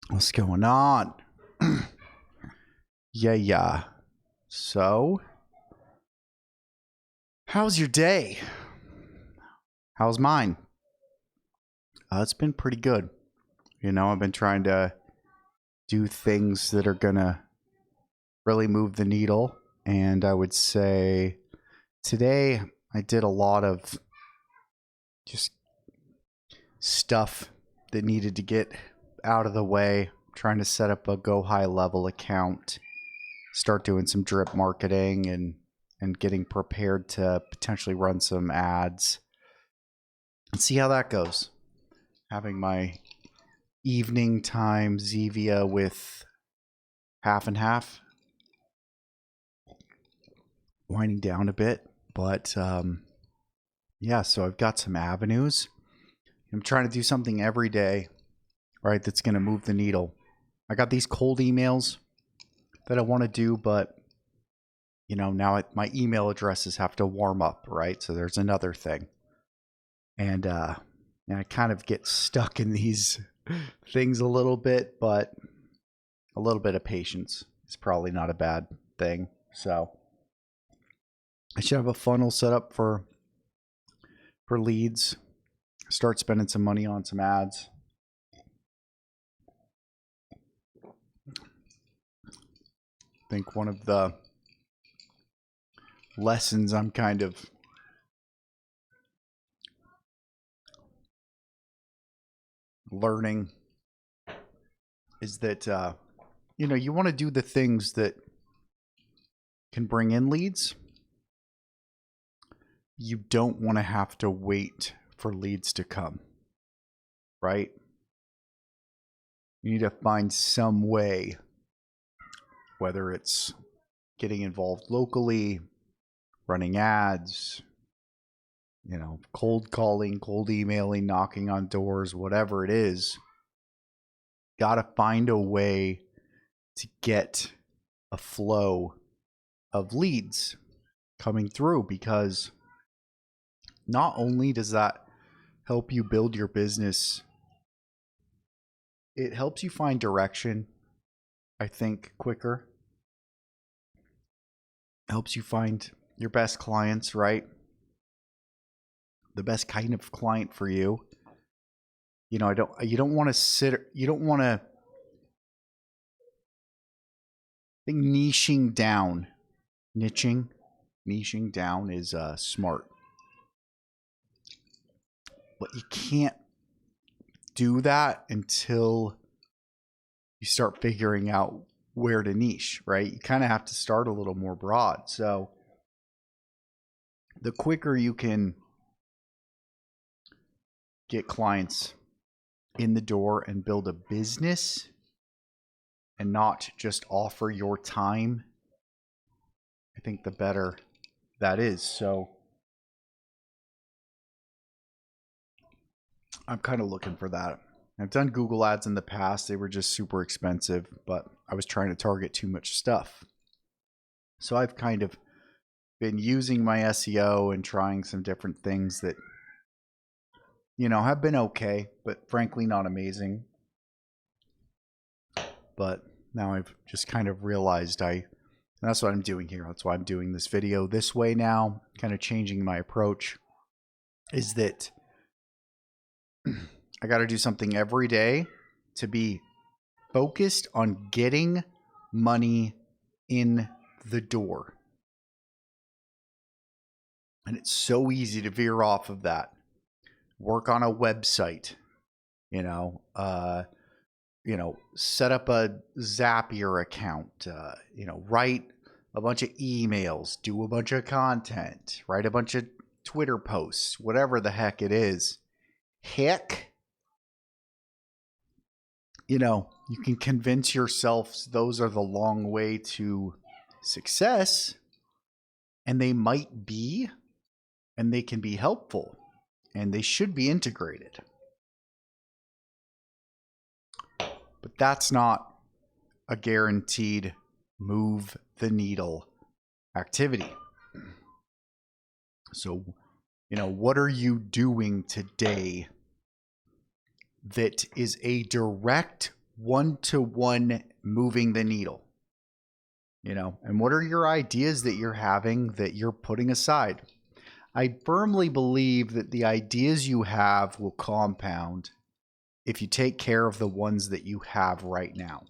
What's going on? Yeah. So, how's your day? How's mine? It's been pretty good. I've been trying to do things that are gonna really move the needle. And I would say today I did a lot of just stuff that needed to get out of the way. Trying to set up a Go High Level account, start doing some drip marketing and getting prepared to potentially run some ads and see how that goes. Having my evening time Zevia with half and half, winding down a bit, but yeah, so I've got some avenues. I'm trying to do something every day, right, that's going to move the needle. I got these cold emails that I want to do, but now my email addresses have to warm up, right? So there's another thing. And I kind of get stuck in these things a little bit, but a little bit of patience is probably not a bad thing. So I should have a funnel set up for leads, start spending some money on some ads. I think one of the lessons I'm kind of learning is that you want to do the things that can bring in leads. You don't want to have to wait for leads to come, right? You need to find some way, whether it's getting involved locally, running ads, cold calling, cold emailing, knocking on doors, whatever it is. Got to find a way to get a flow of leads coming through, because not only does that help you build your business, it helps you find direction, I think, quicker. Helps you find your best clients, right? The best kind of client for you. You don't want to I think niching down is smart. But you can't do that until you start figuring out where to niche, right? You kind of have to start a little more broad. So the quicker you can get clients in the door and build a business and not just offer your time, I think the better that is. So I'm kind of looking for that. I've done Google ads in the past. They were just super expensive, but I was trying to target too much stuff. So I've kind of been using my SEO and trying some different things that, have been okay, but frankly not amazing. But now I've just kind of realized that's what I'm doing here. That's why I'm doing this video this way now, kind of changing my approach, is that I got to do something every day to be focused on getting money in the door. And it's so easy to veer off of that. Work on a website, set up a Zapier account, write a bunch of emails, do a bunch of content, write a bunch of Twitter posts, whatever the heck it is. Heck, you can convince yourself those are the long way to success, and they might be, and they can be helpful, and they should be integrated. But that's not a guaranteed move the needle activity. So, what are you doing today that is a direct one-to-one moving the needle. And what are your ideas that you're having that you're putting aside? I firmly believe that the ideas you have will compound if you take care of the ones that you have right now.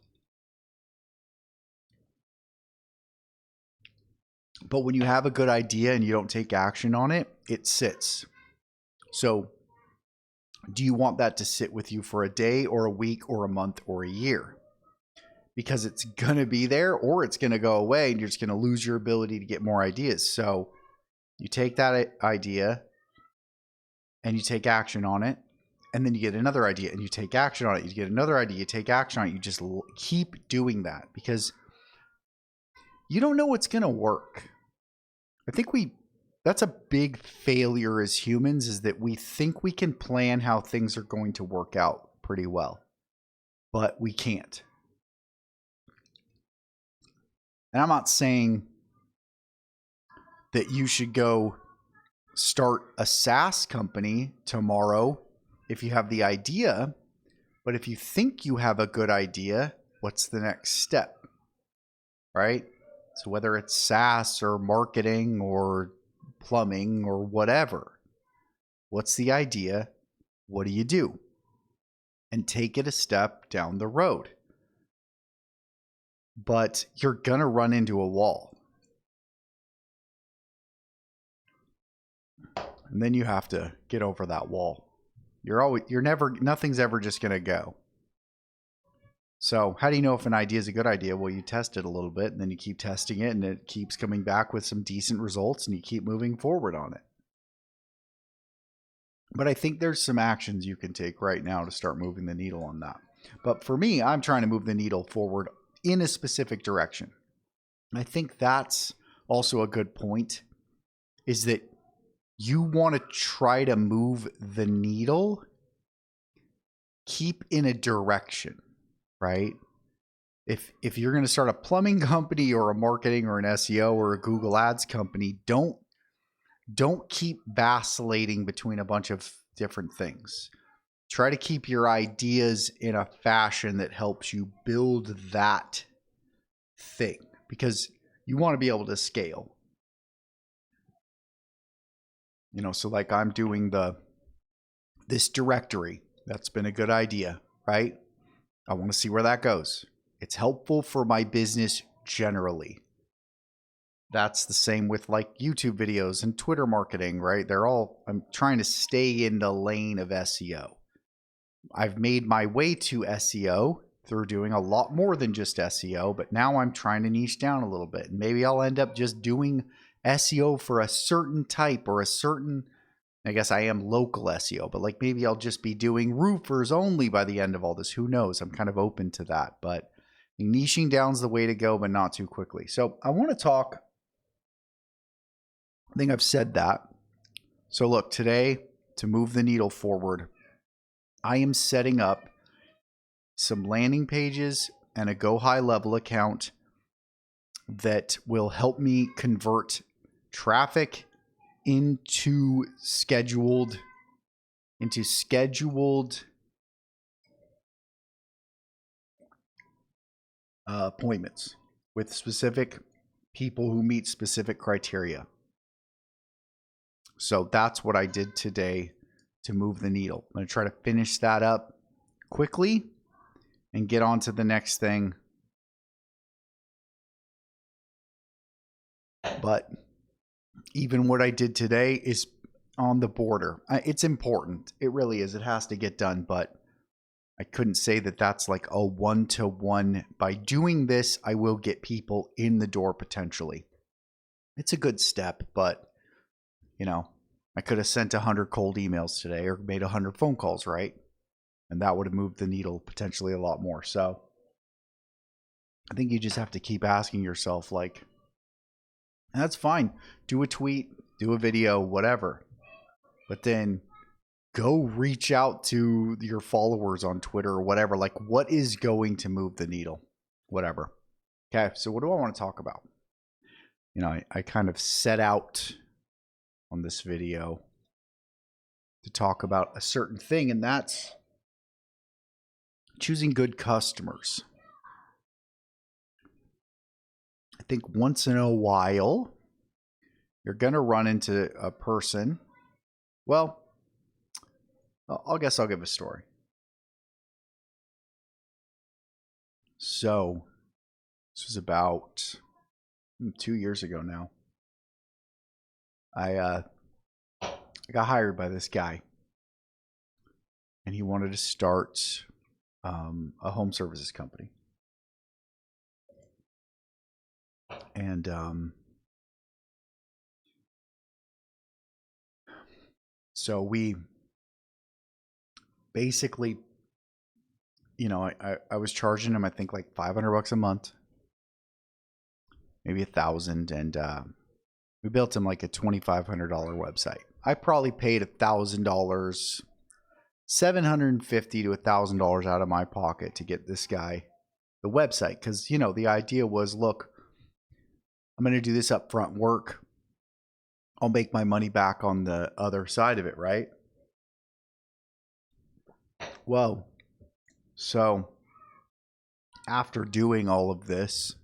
But when you have a good idea and you don't take action on it, it sits. So do you want that to sit with you for a day or a week or a month or a year? Because it's going to be there or it's going to go away and you're just going to lose your ability to get more ideas. So you take that idea and you take action on it, and then you get another idea and you take action on it. You get another idea, you take action on it. You just keep doing that because you don't know what's going to work. I think that's a big failure as humans, is that we think we can plan how things are going to work out pretty well, but we can't. And I'm not saying that you should go start a SaaS company tomorrow if you have the idea, but if you think you have a good idea, what's the next step, right? So whether it's SaaS or marketing or plumbing or whatever, what's the idea? What do you do? And take it a step down the road. But you're going to run into a wall. And then you have to get over that wall. Nothing's ever just going to go. So how do you know if an idea is a good idea? Well, you test it a little bit and then you keep testing it and it keeps coming back with some decent results and you keep moving forward on it. But I think there's some actions you can take right now to start moving the needle on that. But for me, I'm trying to move the needle forward in a specific direction. I think that's also a good point, is that you want to try to move the needle, keep in a direction, right? If you're going to start a plumbing company or a marketing or an SEO or a Google Ads company, don't keep vacillating between a bunch of different things. Try to keep your ideas in a fashion that helps you build that thing, because you want to be able to scale. So like I'm doing this directory. That's been a good idea, right? I want to see where that goes. It's helpful for my business generally. That's the same with like YouTube videos and Twitter marketing, right? I'm trying to stay in the lane of SEO. I've made my way to SEO through doing a lot more than just SEO, but now I'm trying to niche down a little bit. And maybe I'll end up just doing SEO for a certain type or I guess I am local SEO, but like maybe I'll just be doing roofers only by the end of all this. Who knows? I'm kind of open to that, but niching down's the way to go, but not too quickly. So I want to talk, I think I've said that. So look, today, to move the needle forward, I am setting up some landing pages and a Go High Level account that will help me convert traffic into scheduled appointments with specific people who meet specific criteria. So that's what I did today to move the needle. I'm going to try to finish that up quickly and get on to the next thing. But even what I did today is on the border. It's important. It really is. It has to get done, but I couldn't say that that's like a one-to-one. By doing this, I will get people in the door potentially. It's a good step, but I could have sent 100 cold emails today or made 100 phone calls, right? And that would have moved the needle potentially a lot more. So I think you just have to keep asking yourself, like, and that's fine. Do a tweet, do a video, whatever. But then go reach out to your followers on Twitter or whatever. Like, what is going to move the needle? Whatever. Okay, so what do I want to talk about? I kind of set out on this video to talk about a certain thing, and that's choosing good customers. I think once in a while, you're going to run into a person. Well, I guess I'll give a story. So, this was about 2 years ago now. I got hired by this guy, and he wanted to start a home services company. And so we basically, I was charging him, I think, like $500 a month, maybe $1,000, and we built him like a $2,500 website. I probably paid $1,000, $750 to $1,000 out of my pocket to get this guy the website, because the idea was, look, I'm going to do this upfront work. I'll make my money back on the other side of it, right? Well, so after doing all of this,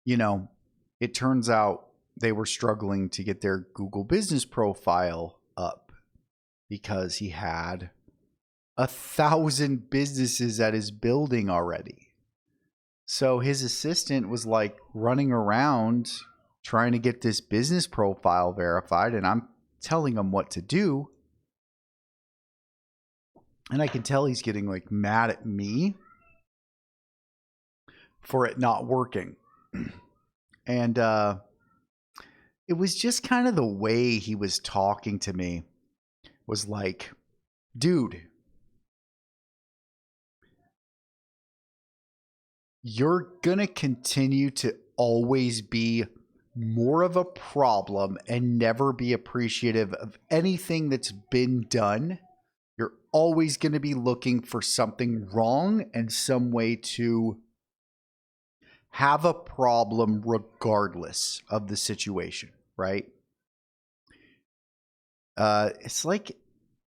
it turns out they were struggling to get their Google business profile up because he had 1,000 businesses at his building already. So his assistant was like running around trying to get this business profile verified, and I'm telling him what to do. And I can tell he's getting like mad at me for it not working. And it was just kind of the way he was talking to me was like, dude, you're going to continue to always be more of a problem and never be appreciative of anything that's been done. You're always going to be looking for something wrong and some way to have a problem regardless of the situation, right? It's like,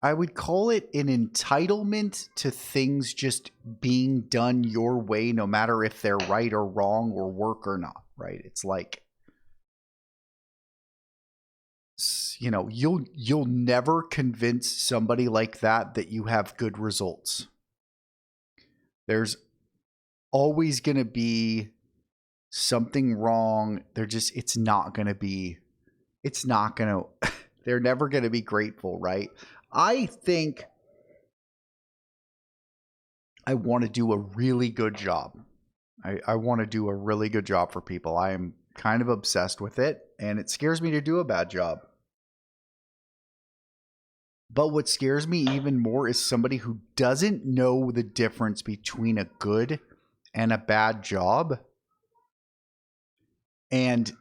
I would call it an entitlement to things just being done your way, no matter if they're right or wrong or work or not, right? It's like, you'll never convince somebody like that you have good results. There's always going to be something wrong. It's not going to, they're never going to be grateful, right? I think I want to do a really good job. I want to do a really good job for people. I am kind of obsessed with it, and it scares me to do a bad job. But what scares me even more is somebody who doesn't know the difference between a good and a bad job and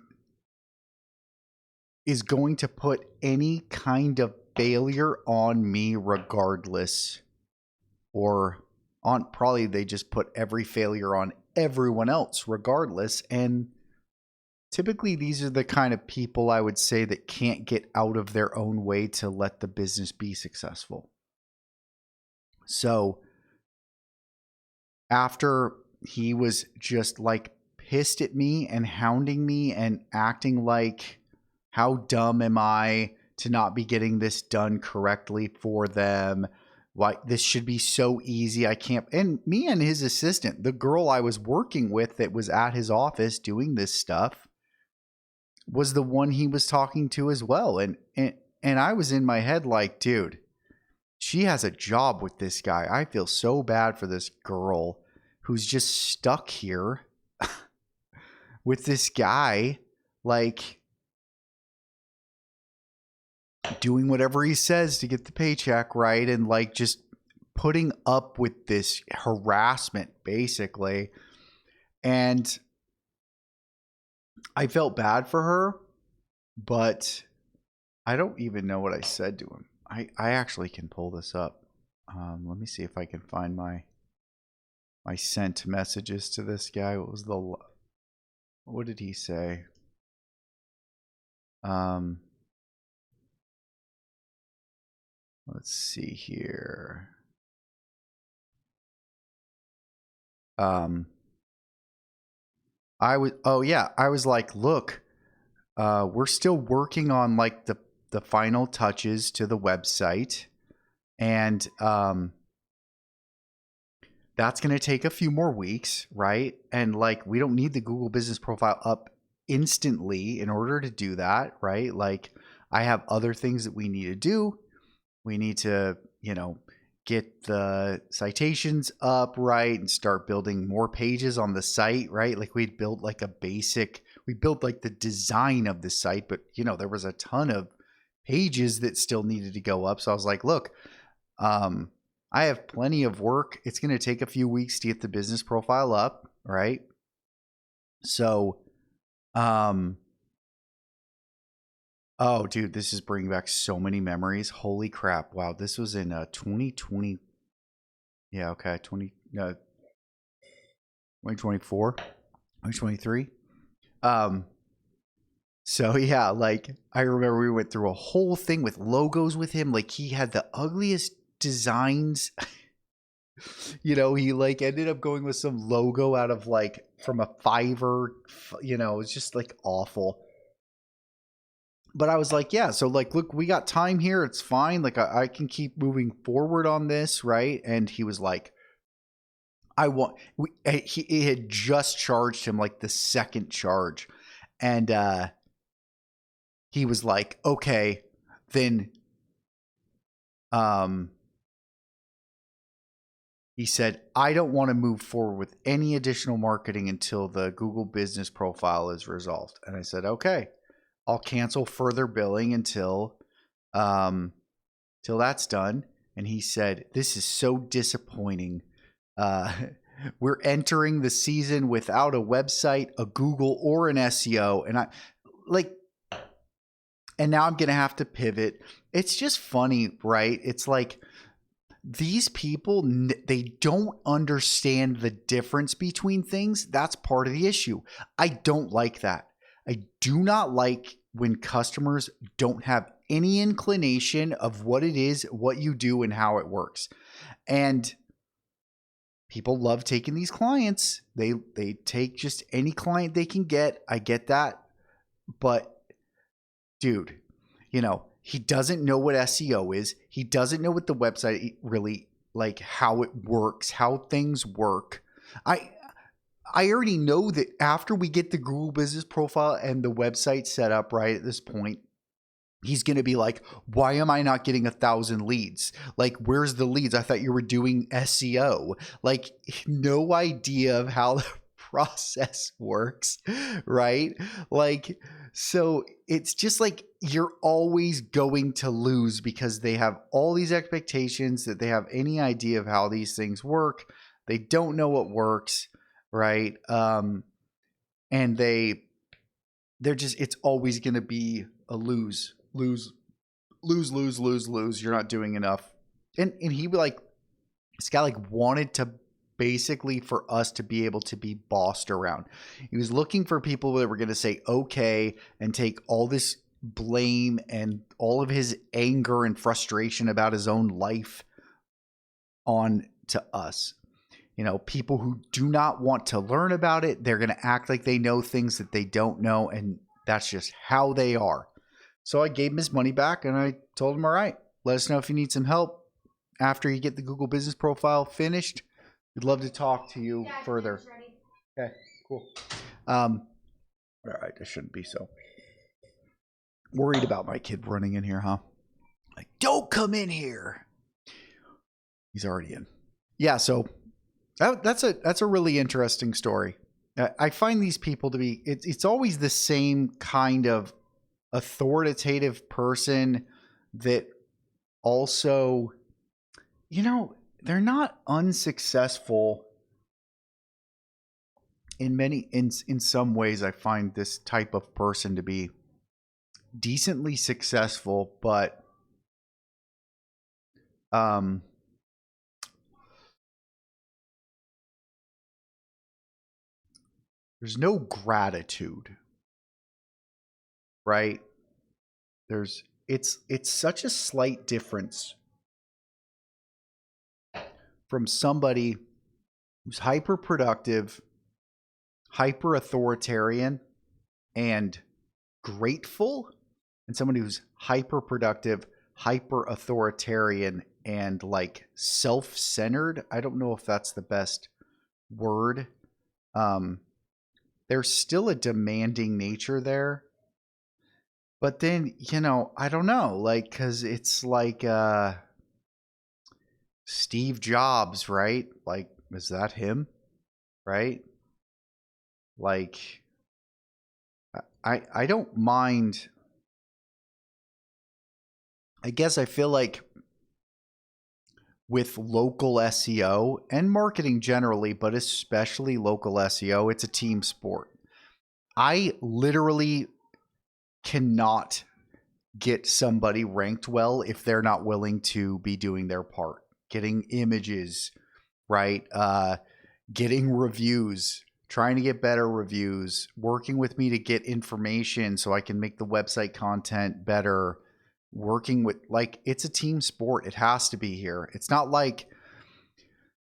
is going to put any kind of failure on me regardless, or probably they just put every failure on everyone else regardless. And typically these are the kind of people I would say that can't get out of their own way to let the business be successful. So after he was just like pissed at me and hounding me and acting like, how dumb am I to not be getting this done correctly for them? Like, this should be so easy. I can't. And me and his assistant, the girl I was working with that was at his office doing this stuff, was the one he was talking to as well. And I was in my head like, dude, she has a job with this guy. I feel so bad for this girl who's just stuck here with this guy, like, doing whatever he says to get the paycheck, right? And like just putting up with this harassment basically. And I felt bad for her, but I don't even know what I said to him. I actually can pull this up. Let me see if I can find my sent messages to this guy. What did he say? Let's see here. I was like, look, we're still working on like the final touches to the website, and that's going to take a few more weeks, right? And like, we don't need the Google Business Profile up instantly in order to do that, right? Like, I have other things that we need to do. We need to, get the citations up, right, and start building more pages on the site, right? Like, we built like the design of the site, but there was a ton of pages that still needed to go up. So I was like, look, I have plenty of work. It's going to take a few weeks to get the business profile up, right? So, oh, dude, this is bringing back so many memories. Holy crap. Wow, this was in 2020. Yeah, okay, 2024, 2023. So yeah, like I remember we went through a whole thing with logos with him. Like he had the ugliest designs. He like ended up going with some logo out of like from a Fiverr. It's just like awful. But I was like, yeah, so like, look, we got time here. It's fine. Like I can keep moving forward on this, right? And he was like, he had just charged him like the second charge. And he was like, okay, then he said, I don't want to move forward with any additional marketing until the Google Business Profile is resolved. And I said, okay, I'll cancel further billing until that's done. And he said, this is so disappointing. We're entering the season without a website, a Google, or an SEO. And and now I'm going to have to pivot. It's just funny, right? It's like these people, they don't understand the difference between things. That's part of the issue. I don't like that. I do not like when customers don't have any inclination of what it is, what you do, and how it works. And people love taking these clients. They take just any client they can get. I get that. But dude, he doesn't know what SEO is. He doesn't know what the website really, like how it works, how things work. I already know that after we get the Google Business Profile and the website set up right at this point, he's going to be like, why am I not getting 1,000 leads? Like, where's the leads? I thought you were doing SEO. Like, no idea of how the process works, right? Like, so it's just like you're always going to lose because they have all these expectations that they have any idea of how these things work. They don't know what works, right? And they're just, it's always going to be a lose. You're not doing enough. And he like, this guy like wanted to basically for us to be able to be bossed around. He was looking for people that were going to say okay and take all this blame and all of his anger and frustration about his own life on to us. People who do not want to learn about it, they're going to act like they know things that they don't know, and that's just how they are. So I gave him his money back and I told him, all right, let us know if you need some help after you get the Google Business Profile finished. We'd love to talk to you further. Okay, cool. All right, I shouldn't be so worried about my kid running in here, huh? Like, don't come in here. He's already in. Yeah, so that's a really interesting story. I find these people to be, it's always the same kind of authoritative person that also, they're not unsuccessful in some ways. I find this type of person to be decently successful, but there's no gratitude, right? It's such a slight difference from somebody who's hyper productive, hyper authoritarian, and grateful, and someone who's hyper productive, hyper authoritarian, and like self-centered. I don't know if that's the best word. There's still a demanding nature there. But then, I don't know, like, because it's like Steve Jobs, right? Like, is that him? Right? Like, I don't mind. I guess I feel like with local SEO and marketing generally, but especially local SEO, it's a team sport. I literally cannot get somebody ranked well if they're not willing to be doing their part, getting images, right? Getting reviews, trying to get better reviews, working with me to get information so I can make the website content better, working with, like, it's a team sport. It has to be here. It's not like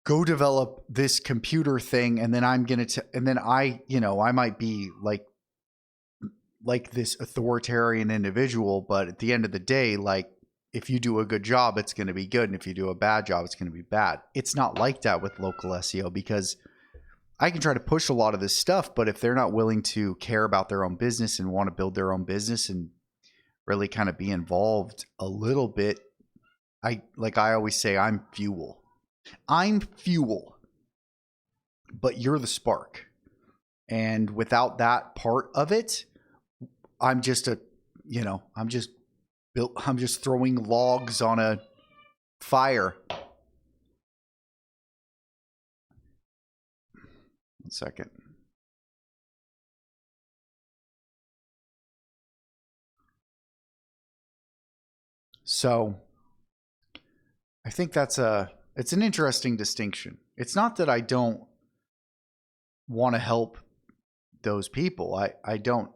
go develop this computer thing and then I'm going to, and then I might be like this authoritarian individual, but at the end of the day, like, if you do a good job, it's going to be good. And if you do a bad job, it's going to be bad. It's not like that with local SEO, because I can try to push a lot of this stuff, but if they're not willing to care about their own business and want to build their own business and really kind of be involved a little bit, I always say, I'm fuel. I'm fuel, but you're the spark. And without that part of it, I'm just I'm just throwing logs on a fire. 1 second. So I think it's an interesting distinction. It's not that I don't want to help those people. I don't.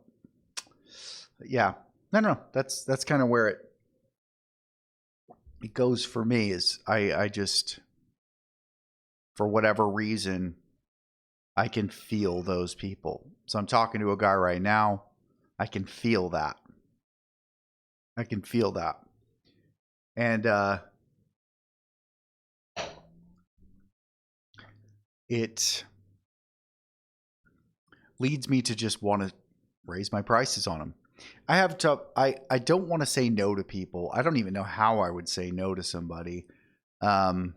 Yeah. No. That's kind of where it goes for me, is I just, for whatever reason, I can feel those people. So I'm talking to a guy right now. I can feel that. And it leads me to just want to raise my prices on them. I don't want to say no to people. I don't even know how I would say no to somebody. But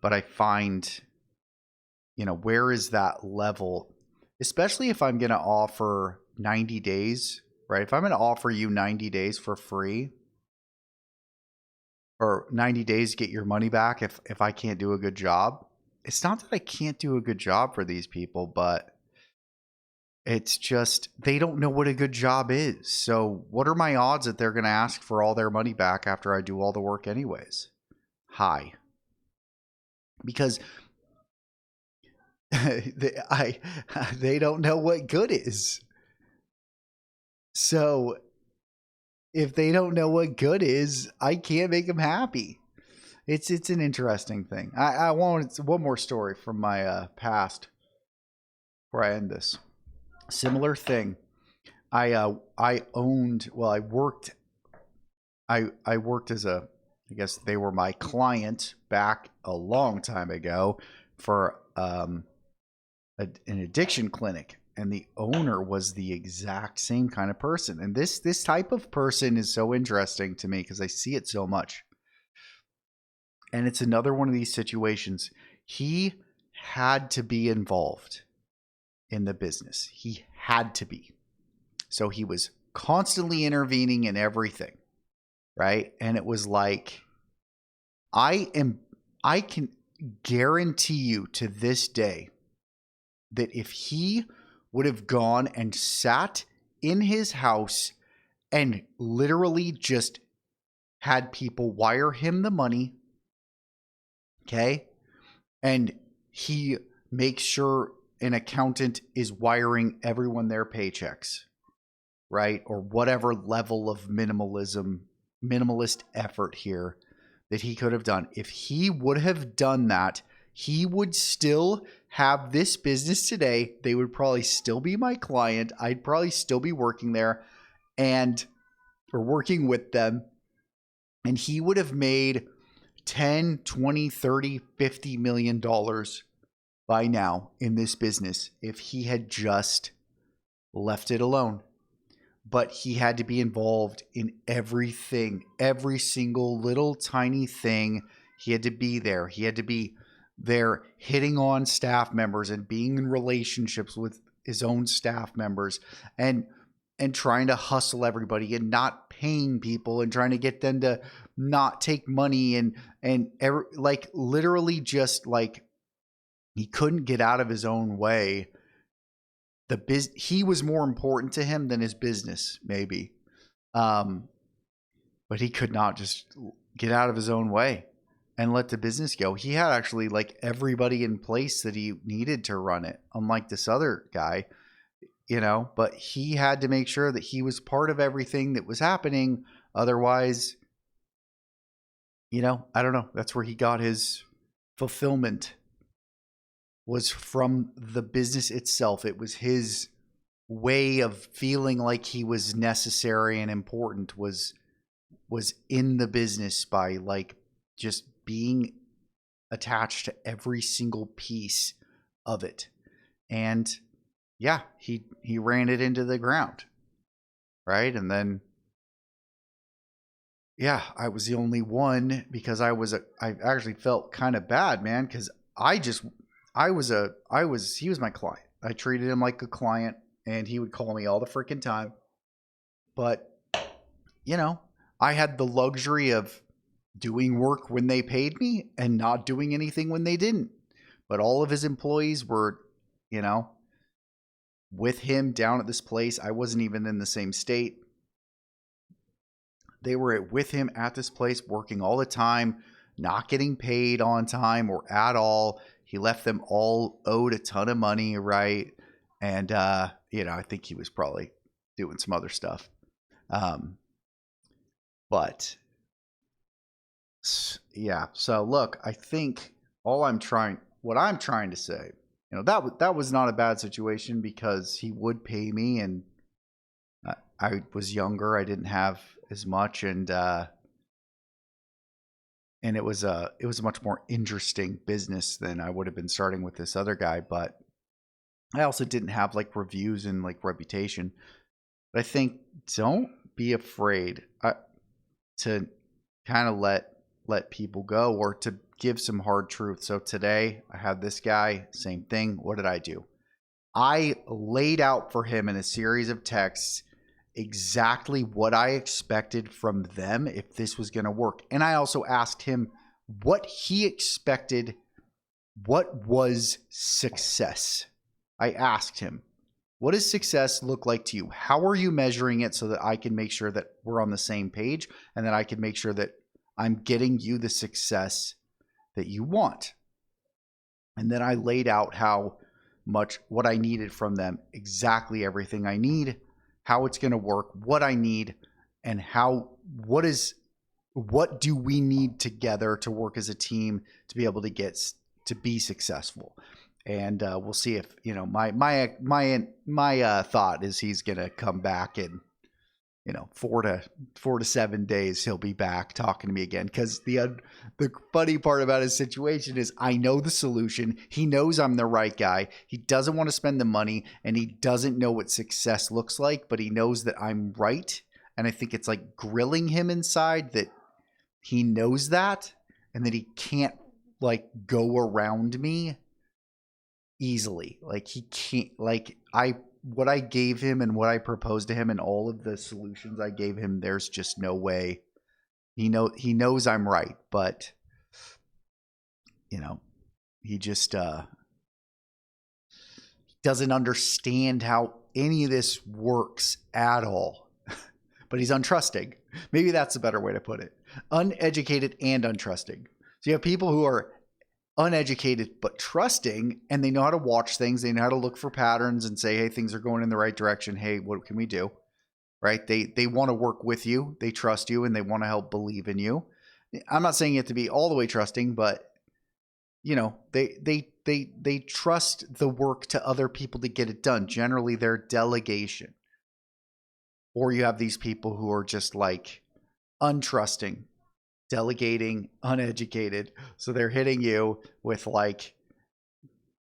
I find, where is that level, especially if I'm going to offer 90 days, right? If I'm going to offer you 90 days for free, or 90 days to get your money back if I can't do a good job. It's not that I can't do a good job for these people, but it's just they don't know what a good job is. So what are my odds that they're going to ask for all their money back after I do all the work anyways? High. Because they don't know what good is. So if they don't know what good is, I can't make them happy. It's an interesting thing. I want one more story from my past before I end this. Similar thing. I worked as I guess they were my client back a long time ago for an addiction clinic. And the owner was the exact same kind of person. And this type of person is so interesting to me because I see it so much. And it's another one of these situations. He had to be involved in the business. He had to be. So he was constantly intervening in everything, right? And it was like, I can guarantee you to this day that if he would have gone and sat in his house and literally just had people wire him the money, okay, and he makes sure an accountant is wiring everyone their paychecks, right, or whatever level of minimalist effort here that he could have done. If he would have done that, he would still have this business today. They would probably still be my client. I'd probably still be working there or working with them. And he would have made 10, 20, 30, 50 million dollars by now in this business if he had just left it alone. But he had to be involved in everything, every single little tiny thing. He had to be there. He had to be there hitting on staff members and being in relationships with his own staff members and trying to hustle everybody and not paying people and trying to get them to not take money like literally just like he couldn't get out of his own way. He was more important to him than his business, maybe. But he could not just get out of his own way and let the business go. He had actually like everybody in place that he needed to run it, unlike this other guy, but he had to make sure that he was part of everything that was happening. Otherwise, I don't know. That's where he got his fulfillment, was from the business itself. It was his way of feeling like he was necessary and important was in the business by like just being attached to every single piece of it. And yeah, he ran it into the ground. Right. And then, yeah, I was the only one because I actually felt kind of bad, man. Cause he was my client. I treated him like a client and he would call me all the freaking time. But, I had the luxury of doing work when they paid me and not doing anything when they didn't. But all of his employees were, with him down at this place. I wasn't even in the same state. They were with him at this place working all the time, not getting paid on time or at all. He left them all owed a ton of money, right? And, I think he was probably doing some other stuff. But, yeah. So, look, I think what I'm trying to say, that was not a bad situation because he would pay me and I was younger. I didn't have as much and it was a much more interesting business than I would have been starting with this other guy. But I also didn't have like reviews and like reputation. But I think don't be afraid to kind of let people go or to give some hard truth. So today I had this guy, same thing. What did I do? I laid out for him in a series of texts exactly what I expected from them if this was going to work. And I also asked him what he expected. What was success? I asked him, what does success look like to you? How are you measuring it so that I can make sure that we're on the same page and that I can make sure that I'm getting you the success that you want? And then I laid out what I needed from them, exactly everything I need, how it's going to work, what I need, and what do we need together to work as a team to be able to be successful. And we'll see if, my thought is he's going to come back in, 4 to 7 days. He'll be back talking to me again. Cause the funny part about his situation is I know the solution. He knows I'm the right guy. He doesn't want to spend the money and he doesn't know what success looks like, but he knows that I'm right. And I think it's like grilling him inside that he knows that and that he can't like go around me easily. Like he can't, like what I gave him and what I proposed to him and all of the solutions I gave him, there's just no way. He knows I'm right, but he just doesn't understand how any of this works at all. But he's untrusting. Maybe that's a better way to put it. Uneducated and untrusting. So you have people who are uneducated but trusting, and they know how to watch things. They know how to look for patterns and say, hey, things are going in the right direction. Hey, what can we do? Right? They want to work with you. They trust you and they want to help believe in you. I'm not saying you have to be all the way trusting, but you know, they trust the work to other people to get it done. Generally, they're delegation. Or you have these people who are just like untrusting, delegating, uneducated. So they're hitting you with like,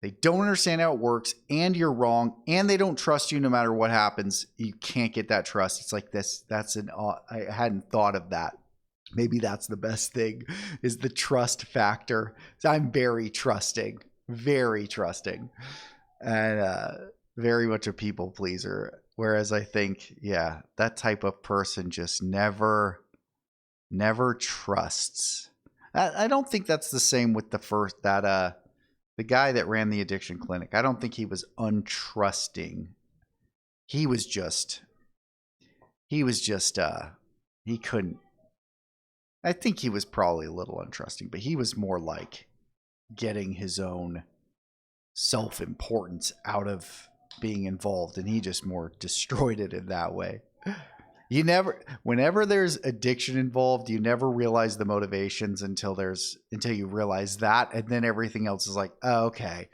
they don't understand how it works, and you're wrong, and they don't trust you no matter what happens. You can't get that trust. It's like this. I hadn't thought of that. Maybe that's the best thing, is the trust factor. So I'm very trusting, and very much a people pleaser. Whereas I think, yeah, that type of person just never trusts. I don't think that's the same with the guy that ran the addiction clinic. I don't think he was untrusting. He was just he couldn't. I think he was probably a little untrusting, but he was more like getting his own self-importance out of being involved, and he just more destroyed it in that way. Whenever there's addiction involved, you never realize the motivations until you realize that, and then everything else is like, oh, okay,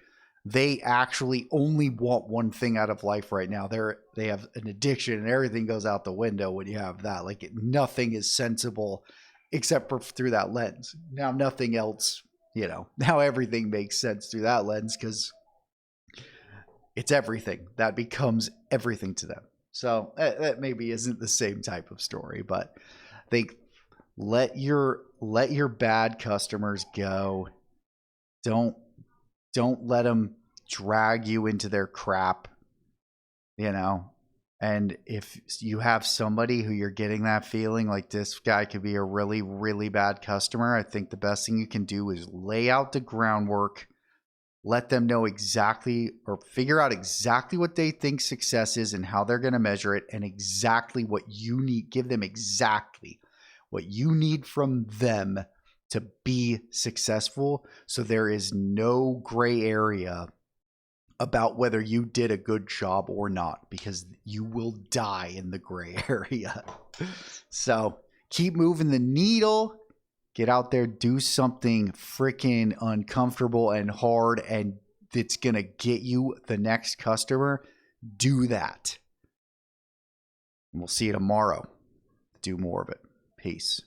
they actually only want one thing out of life right now. They have an addiction, and everything goes out the window when you have that. Like, nothing is sensible except for through that lens. Now nothing else, now everything makes sense through that lens because it's everything. That becomes everything to them. So that maybe isn't the same type of story, but I think let your bad customers go. Don't let them drag you into their crap, And if you have somebody who you're getting that feeling like this guy could be a really, really bad customer, I think the best thing you can do is lay out the groundwork. Let them know exactly, or figure out exactly what they think success is and how they're going to measure it, and exactly what you need. Give them exactly what you need from them to be successful. So there is no gray area about whether you did a good job or not, because you will die in the gray area. So keep moving the needle. Get out there, do something freaking uncomfortable and hard, and it's going to get you the next customer. Do that. And we'll see you tomorrow. Do more of it. Peace.